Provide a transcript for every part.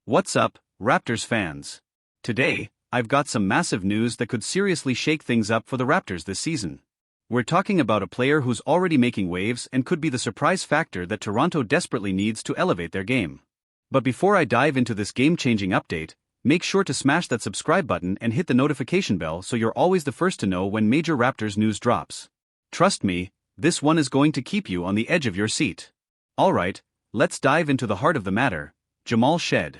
What's up, Raptors fans? Today, I've got some massive news that could seriously shake things up for the Raptors this season. We're talking about a player who's already making waves and could be the surprise factor that Toronto desperately needs to elevate their game. But before I dive into this game-changing update, make sure to smash that subscribe button and hit the notification bell so you're always the first to know when major Raptors news drops. Trust me, this one is going to keep you on the edge of your seat. Alright, let's dive into the heart of the matter, Jamal Shead.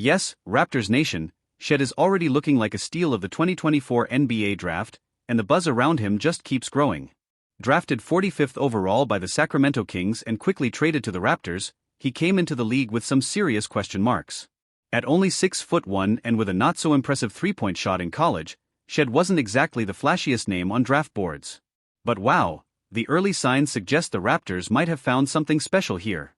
Yes, Raptors Nation, Shead is already looking like a steal of the 2024 NBA draft, and the buzz around him just keeps growing. Drafted 45th overall by the Sacramento Kings and quickly traded to the Raptors, he came into the league with some serious question marks. At only 6'1" and with a not-so-impressive three-point shot in college, Shead wasn't exactly the flashiest name on draft boards. But wow, the early signs suggest the Raptors might have found something special here.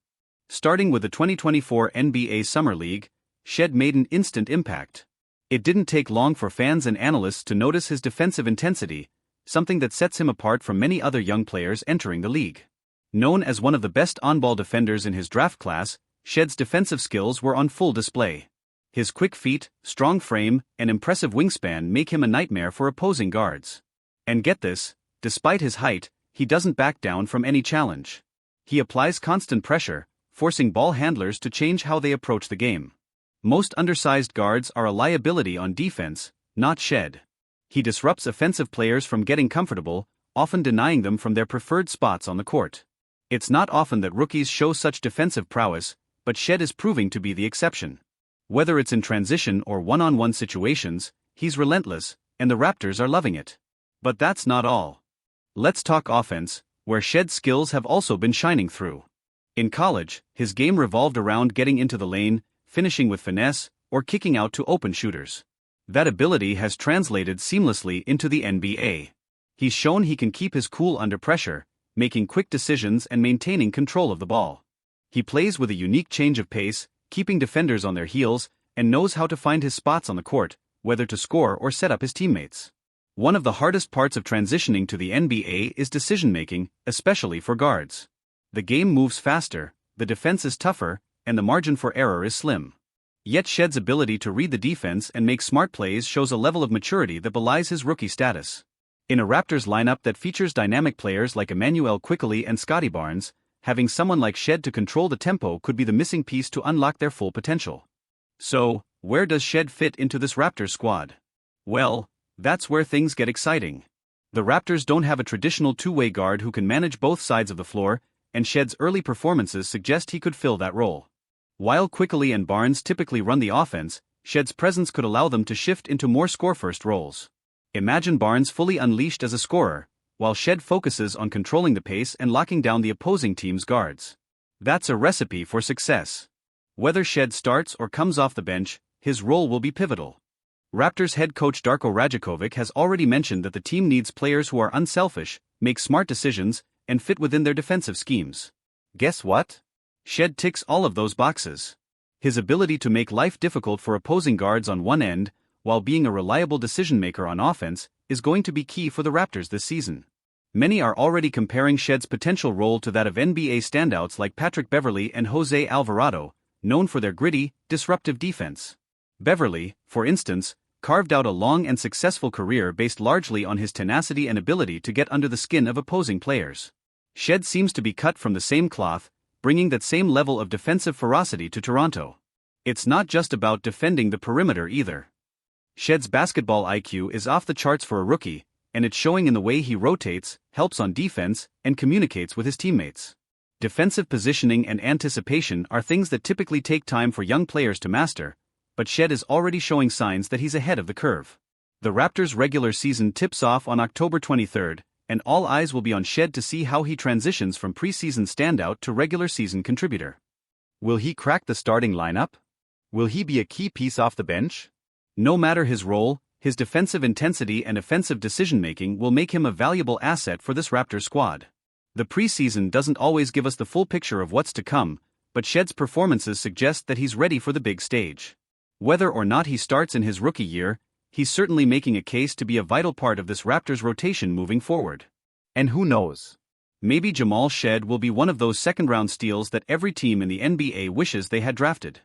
Starting with the 2024 NBA Summer League, Shead made an instant impact. It didn't take long for fans and analysts to notice his defensive intensity, something that sets him apart from many other young players entering the league. Known as one of the best on-ball defenders in his draft class, Shead's defensive skills were on full display. His quick feet, strong frame, and impressive wingspan make him a nightmare for opposing guards. And get this, despite his height, he doesn't back down from any challenge. He applies constant pressure, forcing ball handlers to change how they approach the game. Most undersized guards are a liability on defense, not Shead. He disrupts offensive players from getting comfortable, often denying them from their preferred spots on the court. It's not often that rookies show such defensive prowess, but Shead is proving to be the exception. Whether it's in transition or one-on-one situations, he's relentless, and the Raptors are loving it. But that's not all. Let's talk offense, where Shead's skills have also been shining through. In college, his game revolved around getting into the lane, finishing with finesse, or kicking out to open shooters. That ability has translated seamlessly into the NBA. He's shown he can keep his cool under pressure, making quick decisions and maintaining control of the ball. He plays with a unique change of pace, keeping defenders on their heels, and knows how to find his spots on the court, whether to score or set up his teammates. One of the hardest parts of transitioning to the NBA is decision-making, especially for guards. The game moves faster, the defense is tougher, and the margin for error is slim. Yet Shead's ability to read the defense and make smart plays shows a level of maturity that belies his rookie status. In a Raptors lineup that features dynamic players like Emmanuel Quickley and Scottie Barnes, having someone like Shead to control the tempo could be the missing piece to unlock their full potential. So, where does Shead fit into this Raptors squad? Well, that's where things get exciting. The Raptors don't have a traditional two-way guard who can manage both sides of the floor, and Shead's early performances suggest he could fill that role. While Quickley and Barnes typically run the offense, Shead's presence could allow them to shift into more score-first roles. Imagine Barnes fully unleashed as a scorer, while Shead focuses on controlling the pace and locking down the opposing team's guards. That's a recipe for success. Whether Shead starts or comes off the bench, his role will be pivotal. Raptors head coach Darko Rajakovic has already mentioned that the team needs players who are unselfish, make smart decisions, and fit within their defensive schemes. Guess what? Shead ticks all of those boxes. His ability to make life difficult for opposing guards on one end, while being a reliable decision-maker on offense, is going to be key for the Raptors this season. Many are already comparing Shead's potential role to that of NBA standouts like Patrick Beverley and Jose Alvarado, known for their gritty, disruptive defense. Beverley, for instance, carved out a long and successful career based largely on his tenacity and ability to get under the skin of opposing players. Shead seems to be cut from the same cloth, bringing that same level of defensive ferocity to Toronto. It's not just about defending the perimeter either. Shead's basketball IQ is off the charts for a rookie, and it's showing in the way he rotates, helps on defense, and communicates with his teammates. Defensive positioning and anticipation are things that typically take time for young players to master, but Shead is already showing signs that he's ahead of the curve. The Raptors' regular season tips off on October 23rd, and all eyes will be on Shead to see how he transitions from preseason standout to regular season contributor. Will he crack the starting lineup? Will he be a key piece off the bench? No matter his role, his defensive intensity and offensive decision-making will make him a valuable asset for this Raptors squad. The preseason doesn't always give us the full picture of what's to come, but Shead's performances suggest that he's ready for the big stage. Whether or not he starts in his rookie year, he's certainly making a case to be a vital part of this Raptors rotation moving forward. And who knows? Maybe Jamal Shead will be one of those second-round steals that every team in the NBA wishes they had drafted.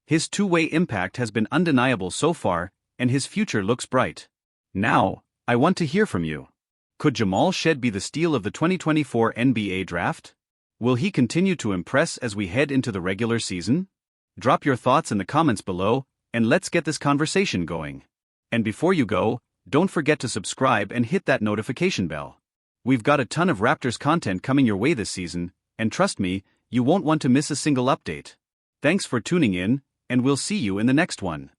His two-way impact has been undeniable so far, and his future looks bright. Now, I want to hear from you. Could Jamal Shead be the steal of the 2024 NBA Draft? Will he continue to impress as we head into the regular season? Drop your thoughts in the comments below, and let's get this conversation going. And before you go, don't forget to subscribe and hit that notification bell. We've got a ton of Raptors content coming your way this season, and trust me, you won't want to miss a single update. Thanks for tuning in, and we'll see you in the next one.